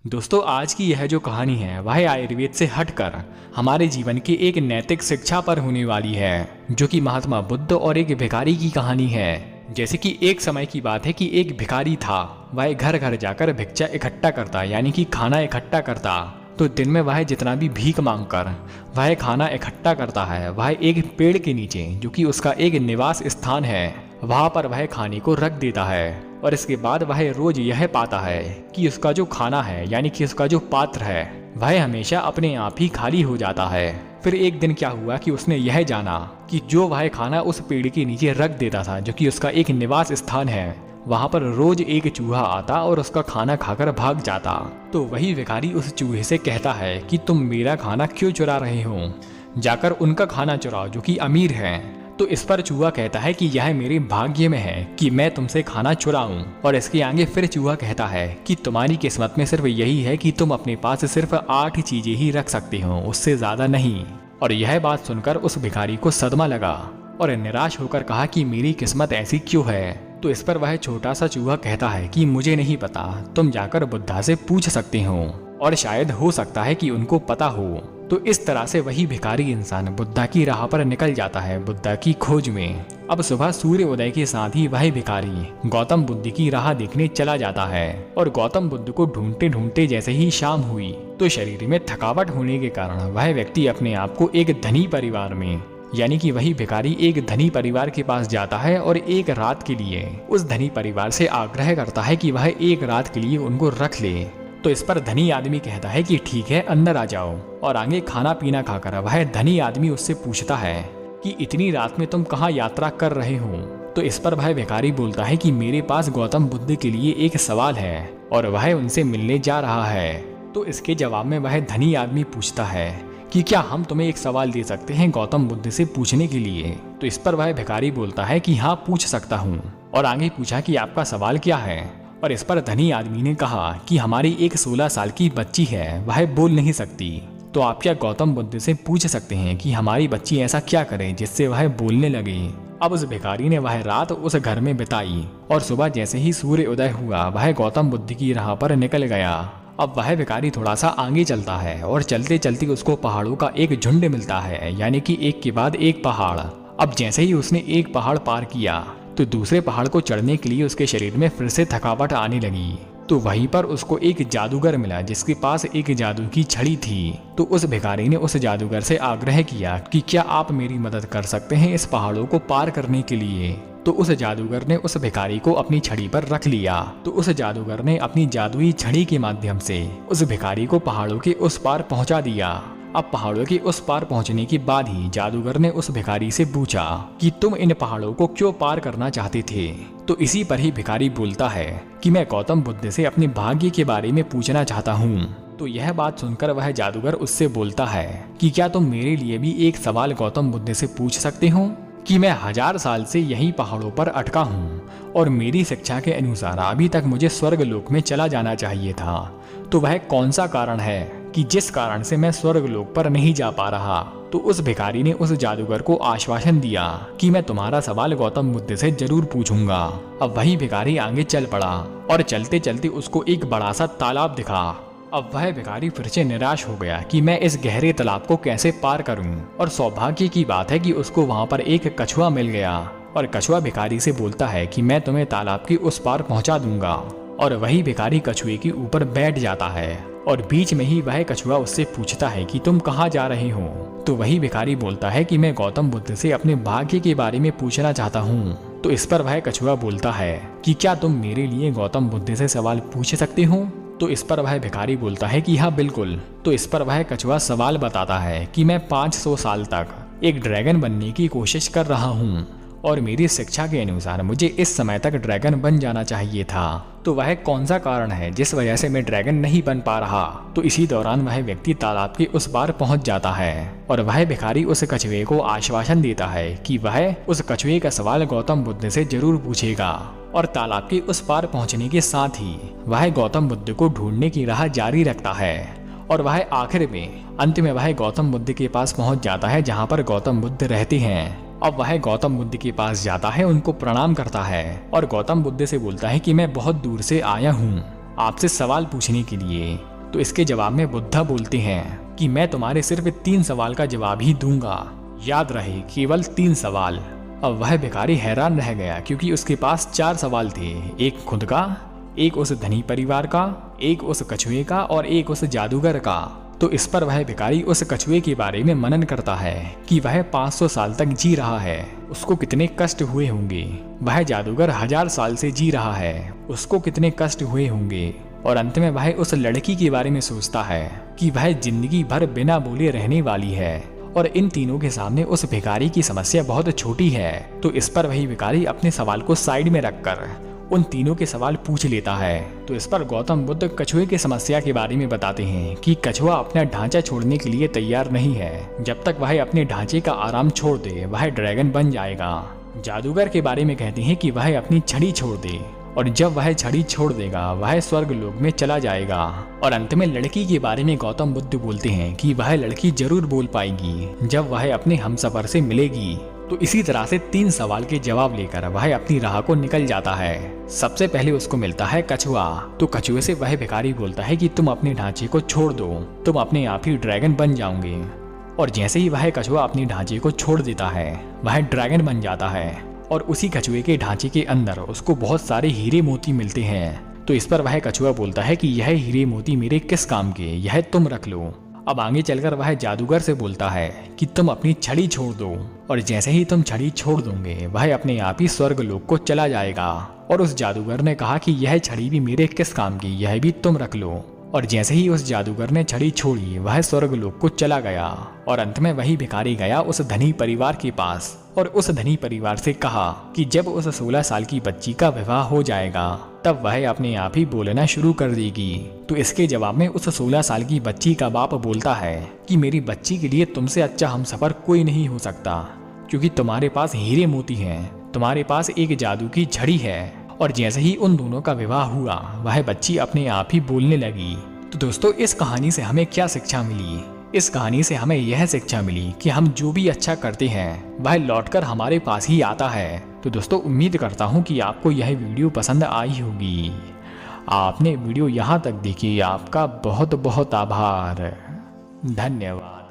दोस्तों, आज की यह जो कहानी है वह आयुर्वेद से हटकर हमारे जीवन की एक नैतिक शिक्षा पर होने वाली है, जो कि महात्मा बुद्ध और एक भिखारी की कहानी है। जैसे कि एक समय की बात है कि एक भिखारी था। वह घर घर जाकर भिक्षा इकट्ठा करता, यानी कि खाना इकट्ठा करता। तो दिन में वह जितना भी भीख मांगकर वह खाना इकट्ठा करता है, वह एक पेड़ के नीचे, जो कि उसका एक निवास स्थान है, वहां पर वह खाने को रख देता है। और इसके बाद वह रोज यह पाता है कि उसका जो खाना है, यानी कि उसका जो पात्र है, वह हमेशा अपने आप ही खाली हो जाता है। फिर एक दिन क्या हुआ कि उसने यह जाना कि जो वह खाना उस पेड़ के नीचे रख देता था, जो कि उसका एक निवास स्थान है, वहां पर रोज एक चूहा आता और उसका खाना खाकर भाग जाता। तो वही भिखारी उस चूहे से कहता है कि तुम मेरा खाना क्यों चुरा रहे हो, जाकर उनका खाना चुराओ जो कि अमीर है। तो इस पर चूहा कहता है कि यह मेरे भाग्य में है कि मैं तुमसे खाना चुराऊं। और इसके आगे फिर चूहा कहता है कि तुम्हारी किस्मत में सिर्फ यही है कि तुम अपने पास सिर्फ 8 चीजें ही रख सकते हो, उससे ज्यादा नहीं। और यह बात सुनकर उस भिखारी को सदमा लगा और निराश होकर कहा कि मेरी किस्मत ऐसी क्यों है। तो इस पर वह छोटा सा चूहा कहता है कि मुझे नहीं पता, तुम जाकर बुद्धा से पूछ सकते हो और शायद हो सकता है कि उनको पता हो। तो इस तरह से वही भिखारी इंसान बुद्धा की राह पर निकल जाता है, बुद्धा की खोज में। अब सुबह सूर्य उदय के साथ ही वह भिखारी गौतम बुद्ध की राह देखने चला जाता है। और गौतम बुद्ध को ढूंढते ढूंढते जैसे ही शाम हुई तो शरीर में थकावट होने के कारण वह व्यक्ति अपने आप को एक धनी परिवार में, यानी कि वही भिखारी एक धनी परिवार के पास जाता है और एक रात के लिए उस धनी परिवार से आग्रह करता है कि वह एक रात के लिए उनको रख ले। तो इस पर धनी आदमी कहता है कि ठीक है, अंदर आ जाओ। और आगे खाना पीना खाकर वह धनी आदमी उससे पूछता है कि इतनी रात में तुम कहाँ यात्रा कर रहे हो। तो इस पर वह भिखारी बोलता है कि मेरे पास गौतम बुद्ध के लिए एक सवाल है और वह उनसे मिलने जा रहा है। तो इसके जवाब में वह धनी आदमी पूछता है कि क्या हम तुम्हें एक सवाल दे सकते हैं गौतम बुद्ध से पूछने के लिए। तो इस पर वह भिखारी बोलता है कि हाँ, पूछ सकता हूँ। और आगे पूछा कि आपका सवाल क्या है। और इस पर धनी आदमी ने कहा कि हमारी एक 16 साल की बच्ची है, वह बोल नहीं सकती। तो आप क्या गौतम बुद्ध से पूछ सकते हैं कि हमारी बच्ची ऐसा क्या करे जिससे वह बोलने लगे। अब उस भिखारी ने वह रात उस घर में बिताई और सुबह जैसे ही सूर्य उदय हुआ वह गौतम बुद्ध की राह पर निकल गया। अब वह भिखारी थोड़ा सा आगे चलता है और चलते चलते उसको पहाड़ों का एक झुंड मिलता है, यानी कि एक के बाद एक पहाड़। अब जैसे ही उसने एक पहाड़ पार किया तो दूसरे पहाड़ को चढ़ने के लिए उसके शरीर में फिर से थकावट आने लगी। तो वहीं पर उसको एक जादूगर मिला जिसके पास एक जादू की छड़ी थी। तो उस भिखारी ने उस जादूगर से आग्रह किया कि क्या आप मेरी मदद कर सकते हैं इस पहाड़ों को पार करने के लिए। तो उस जादूगर ने उस भिखारी को अपनी छड़ी पर रख लिया। तो उस जादूगर ने अपनी जादुई छड़ी के माध्यम से उस भिखारी को पहाड़ों के उस पार पहुंचा दिया। अब पहाड़ों के उस पार पहुंचने के बाद ही जादूगर ने उस भिखारी से पूछा कि तुम इन पहाड़ों को क्यों पार करना चाहते थे। तो इसी पर ही भिखारी बोलता है कि मैं गौतम बुद्ध से अपने भाग्य के बारे में पूछना चाहता हूँ। तो यह बात सुनकर वह जादूगर उससे बोलता है कि क्या तुम मेरे लिए भी एक सवाल गौतम बुद्ध से पूछ सकते हो कि मैं 1000 साल से यही पहाड़ों पर अटका हूँ और मेरी शिक्षा के अनुसार अभी तक मुझे स्वर्ग लोक में चला जाना चाहिए था। तो वह कौन सा कारण है कि जिस कारण से मैं स्वर्ग लोक पर नहीं जा पा रहा। तो उस भिखारी ने उस जादूगर को आश्वासन दिया कि मैं तुम्हारा सवाल गौतम बुद्ध से जरूर पूछूंगा। अब वही भिखारी आगे चल पड़ा और चलते चलते उसको एक बड़ा सा तालाब दिखा। अब वह भिखारी फिर से निराश हो गया कि मैं इस गहरे तालाब को कैसे पार करूं। और सौभाग्य की बात है कि उसको वहां पर एक कछुआ मिल गया और कछुआ भिखारी से बोलता है कि मैं तुम्हें तालाब के उस पार पहुंचा दूंगा। और वही भिखारी कछुए के ऊपर बैठ जाता है और बीच में ही वह कछुआ उससे पूछता है कि तुम कहाँ जा रहे हो। तो वही भिखारी बोलता है कि मैं गौतम बुद्ध से अपने भाग्य के बारे में पूछना चाहता हूँ। तो इस पर वह कछुआ बोलता है कि क्या तुम मेरे लिए गौतम बुद्ध से सवाल पूछ सकते हो। तो इस पर वह भिखारी बोलता है कि हाँ, बिल्कुल। तो इस पर वह कछुआ सवाल बताता है कि मैं 500 साल तक एक ड्रैगन बनने की कोशिश कर रहा हूँ और मेरी शिक्षा के अनुसार मुझे इस समय तक ड्रैगन बन जाना चाहिए था। तो वह कौन सा कारण है जिस वजह से मैं ड्रैगन नहीं बन पा रहा। तो इसी दौरान वह व्यक्ति तालाब के उस पार पहुंच जाता है और वह भिखारी उस कछुए को आश्वासन देता है कि वह उस कछुए का सवाल गौतम बुद्ध से जरूर पूछेगा। और तालाब के उस पार पहुंचने के साथ ही वह गौतम बुद्ध को ढूंढने की राह जारी रखता है। और वह आखिर में अंत में वह गौतम बुद्ध के पास पहुंच जाता है जहाँ पर गौतम बुद्ध रहते हैं। अब वह गौतम बुद्ध के पास जाता है, उनको प्रणाम करता है और गौतम बुद्ध से बोलता है कि मैं बहुत दूर से आया हूँ आपसे सवाल पूछने के लिए तो इसके जवाब में बुद्धा बोलते हैं कि मैं तुम्हारे सिर्फ 3 सवाल का जवाब ही दूंगा, याद रहे केवल 3 सवाल। अब वह भिखारी हैरान रह गया क्योंकि उसके पास 4 सवाल थे, एक खुद का, एक उस धनी परिवार का, एक उस कछुए का और एक उस जादूगर का। तो इस पर वह भिखारी उस कछुए के बारे में मनन करता है कि वह 500 साल तक जी रहा है, उसको कितने कष्ट हुए होंगे। वह जादूगर 1000 साल से जी रहा है, उसको कितने कष्ट हुए होंगे। और अंत में वह उस लड़की के बारे में सोचता है कि वह जिंदगी भर बिना बोले रहने वाली है। और इन तीनों के सामने उस भिखारी की समस्या बहुत छोटी है। तो इस पर वही भिखारी अपने सवाल को साइड में रखकर उन तीनों के सवाल पूछ लेता है। तो इस पर गौतम बुद्ध कछुए की समस्या के बारे में बताते हैं कि कछुआ अपना ढांचा छोड़ने के लिए तैयार नहीं है। जब तक वह अपने ढांचे का आराम छोड़ दे वह ड्रैगन बन जाएगा। जादूगर के बारे में कहते हैं कि वह अपनी छड़ी छोड़ दे, और जब वह छड़ी छोड़ देगा वह स्वर्ग लोक में चला जाएगा। और अंत में लड़की के बारे में गौतम बुद्ध बोलते हैं कि वह लड़की जरूर बोल पाएगी जब वह अपने हमसफर से मिलेगी। तो इसी तरह से 3 सवाल के जवाब लेकर वह अपनी राह को निकल जाता है। सबसे पहले उसको मिलता है कछुआ। तो कछुए से वह भिखारी बोलता है कि तुम अपने ढांचे को छोड़ दो, तुम अपने आप ही ड्रैगन बन जाओगे। और जैसे ही वह कछुआ अपने ढांचे को छोड़ देता है वह ड्रैगन बन जाता है। और उसी कछुए के ढांचे के अंदर उसको बहुत सारे हीरे मोती मिलते हैं। तो इस पर वह कछुआ बोलता है कि यह हीरे मोती मेरे किस काम के, यह तुम रख लो। अब आगे चलकर वह जादूगर से बोलता है कि तुम अपनी छड़ी छोड़ दो, और जैसे ही तुम छड़ी छोड़ दोगे वह अपने आप ही स्वर्ग लोक को चला जाएगा। और उस जादूगर ने कहा कि यह छड़ी भी मेरे किस काम की, यह भी तुम रख लो। और जैसे ही उस जादूगर ने छड़ी छोड़ी वह स्वर्ग लोक को चला गया। और अंत में वही भिखारी गया उस धनी परिवार के पास और उस धनी परिवार से कहा कि जब उस 16 साल की बच्ची का विवाह हो जाएगा तब वह अपने आप ही बोलना शुरू कर देगी। तो इसके जवाब में उस 16 साल की बच्ची का बाप बोलता है कि मेरी बच्ची के लिए तुमसे अच्छा हमसफर कोई नहीं हो सकता, क्योंकि तुम्हारे पास हीरे मोती हैं, तुम्हारे पास एक जादू की छड़ी है। और जैसे ही उन दोनों का विवाह हुआ वह बच्ची अपने आप ही बोलने लगी। तो दोस्तों इस कहानी से हमें क्या शिक्षा मिली? इस कहानी से हमें यह शिक्षा मिली कि हम जो भी अच्छा करते हैं वह लौटकर हमारे पास ही आता है। तो दोस्तों उम्मीद करता हूँ कि आपको यह वीडियो पसंद आई होगी। आपने वीडियो यहाँ तक देखी, आपका बहुत बहुत आभार, धन्यवाद।